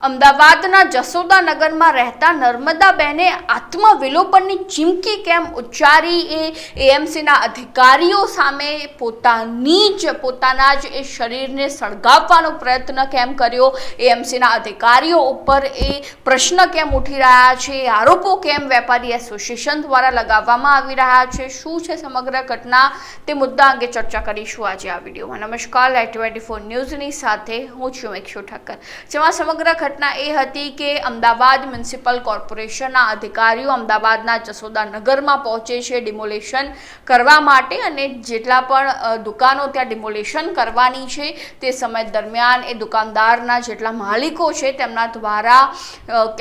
અમદાવાદના જસોદાનગરમાં રહેતા નર્મદાબેને આત્મવિલોપનની ચીમકી કેમ ઉચ્ચારી એ એએમસીના અધિકારીઓ સામે પોતાના જ એ શરીરને સળગાવવાનો પ્રયત્ન કેમ કર્યો, એએમસીના અધિકારીઓ ઉપર એ પ્રશ્ન કેમ ઉઠી રહ્યા છે, આરોપો કેમ વેપારી એસોસિએશન દ્વારા લગાવવામાં આવી રહ્યા છે, શું છે સમગ્ર ઘટના, તે મુદ્દા અંગે ચર્ચા કરીશું આજે આ વિડીયોમાં। નમસ્કાર, લાઈવ 24 ન્યૂઝની સાથે હું છું મેક્ષુ ઠક્કર। જેમાં સમગ્ર ઘટના એ હતી કે અમદાવાદ મ્યુનિસિપલ કોર્પોરેશનના અધિકારીઓ અમદાવાદના જસોદાનગરમાં પહોંચે છે ડિમોલેશન કરવા માટે, અને જેટલા પણ દુકાનો ત્યાં ડિમોલેશન કરવાની છે તે સમય દરમિયાન એ દુકાનદારના જેટલા માલિકો છે તેમના દ્વારા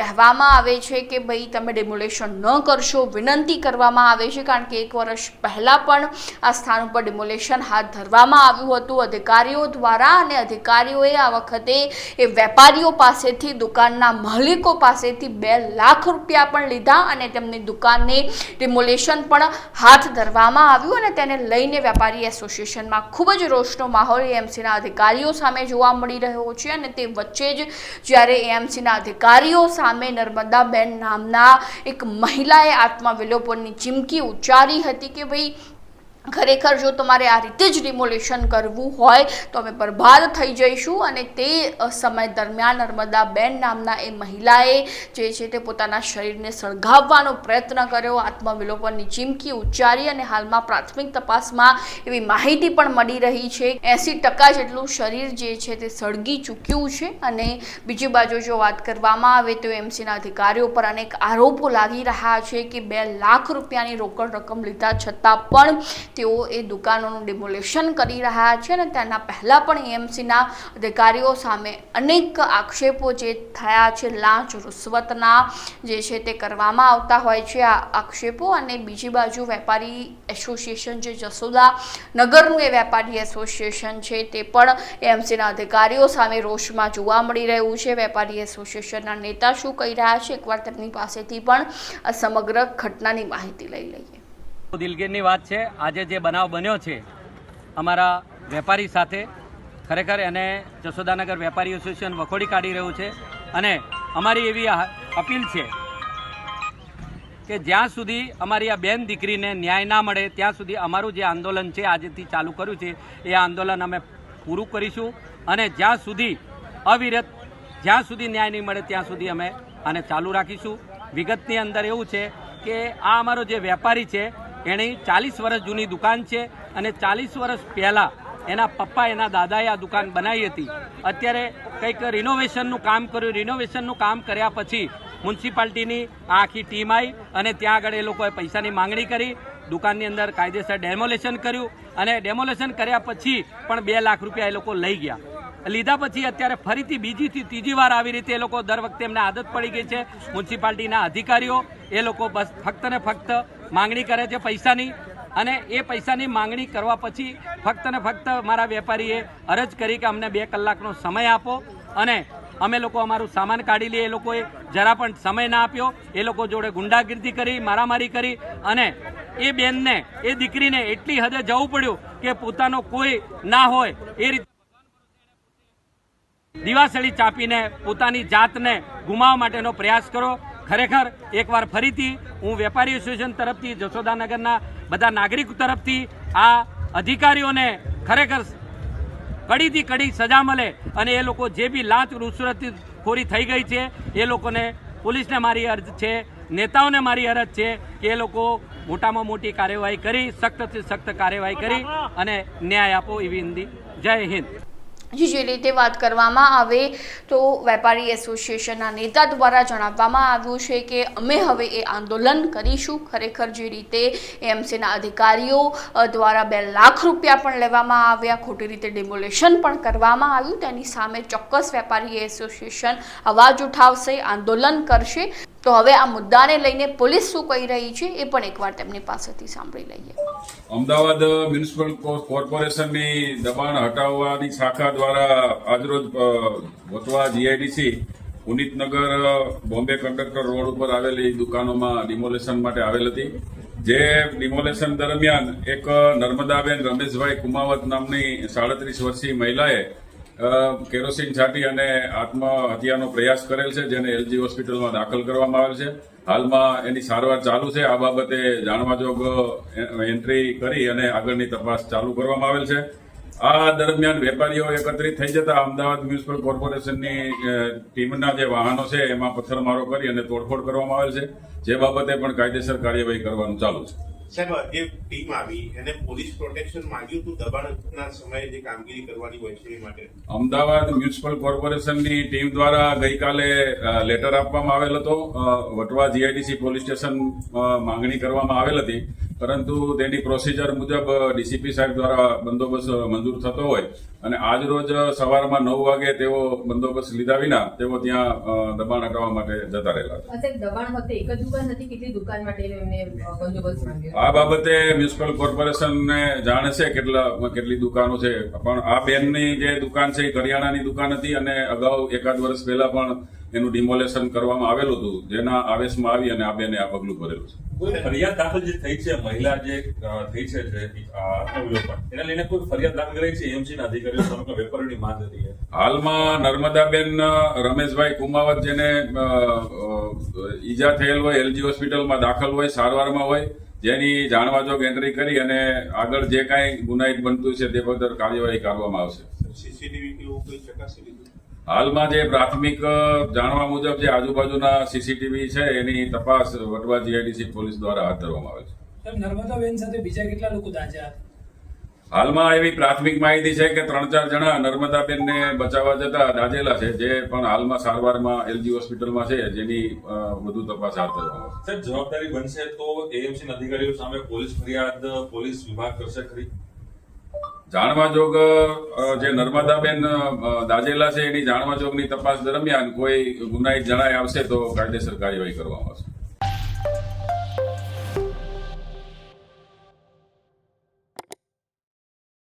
કહેવામાં આવે છે કે ભાઈ તમે ડિમોલેશન ન કરશો, વિનંતી કરવામાં આવે છે, કારણ કે 1 વર્ષ પહેલાં પણ આ સ્થાન ઉપર ડિમોલેશન હાથ ધરવામાં આવ્યું હતું અધિકારીઓ દ્વારા, અને અધિકારીઓએ આ વખતે એ વેપારીઓ પાસેથી, દુકાનના માલિકો પાસેથી 2 લાખ રૂપિયા પણ લીધા અને તેમની દુકાનને ડિમોલેશન પણ હાથ ધરવામાં આવ્યું, અને તેને લઈને વેપારી એસોસિએશનમાં ખૂબ જ રોષનો માહોલ એએમસીના અધિકારીઓ સામે જોવા મળી રહ્યો છે। અને તે વચ્ચે જ જ્યારે એએમસીના અધિકારીઓ સામે નર્મદાબેન નામના એક મહિલાએ આત્મવિલોપનની ચીમકી ઉચ્ચારી હતી કે ભાઈ ખરેખર જો તમારે આ રીતે જ ડિમોલેશન કરવું હોય તો અમે બરબાદ થઈ જઈશું, અને તે સમય દરમિયાન નર્મદાબેન નામના એ મહિલાએ જે છે તે પોતાના શરીરને સળગાવવાનો પ્રયત્ન કર્યો, આત્મવિલોપનની ચીમકી ઉચ્ચારી, અને હાલમાં પ્રાથમિક તપાસમાં એવી માહિતી પણ મળી રહી છે 80% જેટલું શરીર જે છે તે સળગી ચૂક્યું છે। અને બીજી બાજુ જો વાત કરવામાં આવે તો એએમસીના અધિકારીઓ પર અનેક આરોપો લાગી રહ્યા છે કે 2 લાખ રૂપિયાની રોકડ રકમ લીધા છતાં પણ તેઓ એ દુકાનોનું ડિમોલેશન કરી રહ્યા છે, અને તેના પહેલાં પણ એએમસીના અધિકારીઓ સામે અનેક આક્ષેપો જે થયા છે લાંચ રૂશ્વતના જે છે તે કરવામાં આવતા હોય છે આ આક્ષેપો। અને બીજી બાજુ વેપારી એસોસિએશન જે જસોદાનગરનું એ વેપારી એસોસિએશન છે તે પણ એએમસીના અધિકારીઓ સામે રોષમાં જોવા મળી રહ્યું છે। વેપારી એસોસિએશનના નેતા શું કહી રહ્યા છે, એકવાર તેમની પાસેથી પણ આ સમગ્ર ઘટનાની માહિતી લઈ લઈએ। દિલગીરની વાત છે, આજે જે બનાવ બન્યો છે અમારા વેપારી સાથે, ખરેખર એને જસોદાનગર વેપારી એસોસિએશન વખોડી કાઢી રહ્યું છે, અને અમારી એવી અપીલ છે કે જ્યાં સુધી અમારી આ બેન દીકરીને ન્યાય ના મળે ત્યાં સુધી અમારું જે આંદોલન છે આજથી ચાલુ કર્યું છે એ આંદોલન અમે પૂરું કરીશું, અને જ્યાં સુધી અવિરત, જ્યાં સુધી ન્યાય નહીં મળે ત્યાં સુધી અમે આને ચાલુ રાખીશું। વિગતની અંદર એવું છે કે આ અમારો જે વેપારી છે એની 40 વર્ષ જૂની દુકાન છે, અને 40 વર્ષ પહેલાં એના પપ્પા, એના દાદાએ આ દુકાન બનાવી હતી। અત્યારે કંઈક રિનોવેશનનું કામ કર્યું, રિનોવેશનનું કામ કર્યા પછી મ્યુનિસિપાલિટીની આખી ટીમ આવી અને ત્યાં આગળ એ લોકોએ પૈસાની માંગણી કરી, દુકાનની અંદર કાયદેસર ડેમોલેશન કર્યું, અને ડેમોલેશન કર્યા પછી પણ 2 લાખ રૂપિયા એ લોકો લઈ ગયા। લીધા પછી અત્યારે ફરીથી બીજીથી ત્રીજી વાર આવી રીતે એ લોકો દર વખતે એમને આદત પડી ગઈ છે મ્યુનિસિપાલિટીના અધિકારીઓ, એ લોકો બસ ફક્ત ને ફક્ત માંગણી કરે છે પૈસાની, અને એ પૈસાની માંગણી કરવા પછી ફક્ત ને ફક્ત મારા વેપારીએ અરજ કરી કે અમને 2 કલાકનો સમય આપો, અને અમે લોકો અમારું સામાન કાઢી લઈએ। એ લોકોએ જરા પણ સમય ના આપ્યો, એ લોકો જોડે ગુંડાગીરી કરી, મારામારી કરી, અને એ બેનને, એ દીકરીને એટલી હદે જવું પડ્યું કે પોતાનો કોઈ ના હોય એ રીતે દિવાસળી ચાપીને પોતાની જાતને ગુમાવવા માટેનો પ્રયાસ કરો। ખરેખર એકવાર ફરીથી હું વેપારી એસોસિએશન તરફથી, જસોદાનગરના બધા નાગરિકો તરફથી આ અધિકારીઓને ખરેખર કડીથી કડી સજા મળે, અને એ લોકો જે બી લાંચ રૂશ્વતખોરી થઈ ગઈ છે એ લોકોને, પોલીસને મારી અરજ છે, નેતાઓને મારી અરજ છે કે એ લોકો મોટામાં મોટી કાર્યવાહી કરી, સખ્તથી સખ્ત કાર્યવાહી કરી અને ન્યાય આપો એવી વિનંતી। જય હિન્દ। જે રીતે વાત કરવામાં આવે તો વેપારી એસોસિએશનના નેતા દ્વારા જણાવવામાં આવ્યું છે કે અમે હવે એ આંદોલન કરીશું। ખરેખર જે રીતે એએમસીના અધિકારીઓ દ્વારા 2 લાખ રૂપિયા પણ લેવામાં આવ્યા, ખોટી રીતે ડિમોલેશન પણ કરવામાં આવ્યું, તેની સામે ચોક્કસ વેપારી એસોસિએશન અવાજ ઉઠાવશે, આંદોલન કરશે। તો હવે આ મુદ્દાને લઈને પોલીસ શું કહી રહી છે એ પણ એકવાર તેમની પાસેથી સાંભળી લઈએ। અમદાવાદ મ્યુનિસિપલ કોર્પોરેશનની દબાણ હટાવવાની શાખા દ્વારા આજરોજ Vatva GIDC Punitnagar Bombay conductor road ઉપર આવેલી દુકાનોમાં ડિમોલેશન માટે આવેલ હતી। જે ડિમોલેશન દરમિયાન એક નર્મદાબેન રમેશભાઈ કુમાવત નામની 37 વર્ષીય મહિલાએ કેરોસીન છાંટી અને આત્મહત્યાનો પ્રયાસ કરેલ છે, જેને એલજી હોસ્પિટલમાં દાખલ કરવામાં આવેલ છે. હાલમાં એની સારવાર ચાલુ છે. આ બાબતે જાણવાજોગ એન્ટ્રી કરી અને આગળની તપાસ ચાલુ કરવામાં આવેલ છે. આ દરમિયાન વેપારીઓ એકત્રિત થઈ જતા અમદાવાદ મ્યુનિસિપલ કોર્પોરેશનની ટીમના જે વાહનો છે એમાં પથ્થરમારો કરી અને તોડફોડ કરવામાં આવેલ છે, જે બાબતે પણ કાયદેસર કાર્યવાહી કરવાનું ચાલુ છે. સાહેબ, જે ટીમ આવી એને પોલીસ પ્રોટેક્શન માંગ્યું હતું દબાણના સમયે જે કામગીરી કરવાની હોય છે એ માટે? અમદાવાદ મ્યુનિસિપલ કોર્પોરેશનની ટીમ દ્વારા ગઈકાલે લેટર આપવામાં આવેલ હતો. વટવા જીઆઈડીસી પોલીસ સ્ટેશન માંગણી કરવામાં આવેલ હતી, પરંતુ તેની પ્રોસિજર મુજબ ડીસીપી સાહેબ દ્વારા બંદોબસ્ત મંજૂર થતો હોય અને આજ રોજ સવારમાં 9 વાગે તેઓ બંદોબસ્ત લીધા વિના તેઓ ત્યાં દબાણ હટાવવા માટે જતા રહેલા હતા. સાહેબ, દબાણ વખતે એક જ દુકાન હતી, કેટલી દુકાન માટે એમને બંદોબસ્ત માંગ્યો? આ બાબતે મ્યુનિસિપલ કોર્પોરેશનને જાણ છે કેટલી દુકાનો છે, પણ આ બેનની જે દુકાન છે એ કરિયાણાની દુકાન હતી અને અગાઉ એકાદ વર્ષ પહેલા પણ એનું ડિમોલેશન કરવામાં આવેલું હતું, જેના આવેશમાં આવી અને આ બેને આ પગલું ભરેલું છે. કોઈ ફરિયાદ દાખલ જે થઈ છે, મહિલા જે થઈ છે આત્મવિલોપન, એને લઈને કોઈ ફરિયાદ દાખલ કરી છે એમસીના અધિકારીઓ સામે? વેપારીની માંગ હતી. હાલમાં નર્મદાબેન રમેશભાઈ કુમાવત, જેને ઈજા થયેલ હોય, એલજી હોસ્પિટલમાં દાખલ હોય, સારવારમાં હોય, જેની જાણવાજોગ એન્ટ્રી કરી અને આગળ જે કાંઈ ગુનાહિત બનતું છે તે બદલ કાર્યવાહી કરવામાં આવશે. સીસીટીવી કે એવું કોઈ ચકાસી લીધું? હાલમાં જે પ્રાથમિક જાણવા મુજબ જે આજુબાજુના સીસીટીવી છે એની તપાસ વટવા જીઆઈડીસી પોલીસ દ્વારા હાથ ધરવામાં આવે છે. નર્મદાબેન સાથે બીજા કેટલા લોકો દાઝ્યા? હાલમાં એવી પ્રાથમિક માહિતી છે કે 3-4 જણા નર્મદાબેનને બચાવવા જતા દાઝેલા છે, જે પણ હાલમાં સારવારમાં એલજી હોસ્પિટલમાં છે, જેની વધુ તપાસ હાથ ધરવામાં આવશે. સાહેબ, જવાબદારી બનશે તો એએમસી અધિકારીઓ સામે પોલીસ ફરિયાદ પોલીસ વિભાગ કરશે ખરી? જાણવાજોગ જે નર્મદાબેન દાઝેલા છે એની જાણવાજોગની તપાસ દરમિયાન કોઈ ગુનાહિત જણાય આવશે તો કાયદેસર કાર્યવાહી કરવામાં આવશે.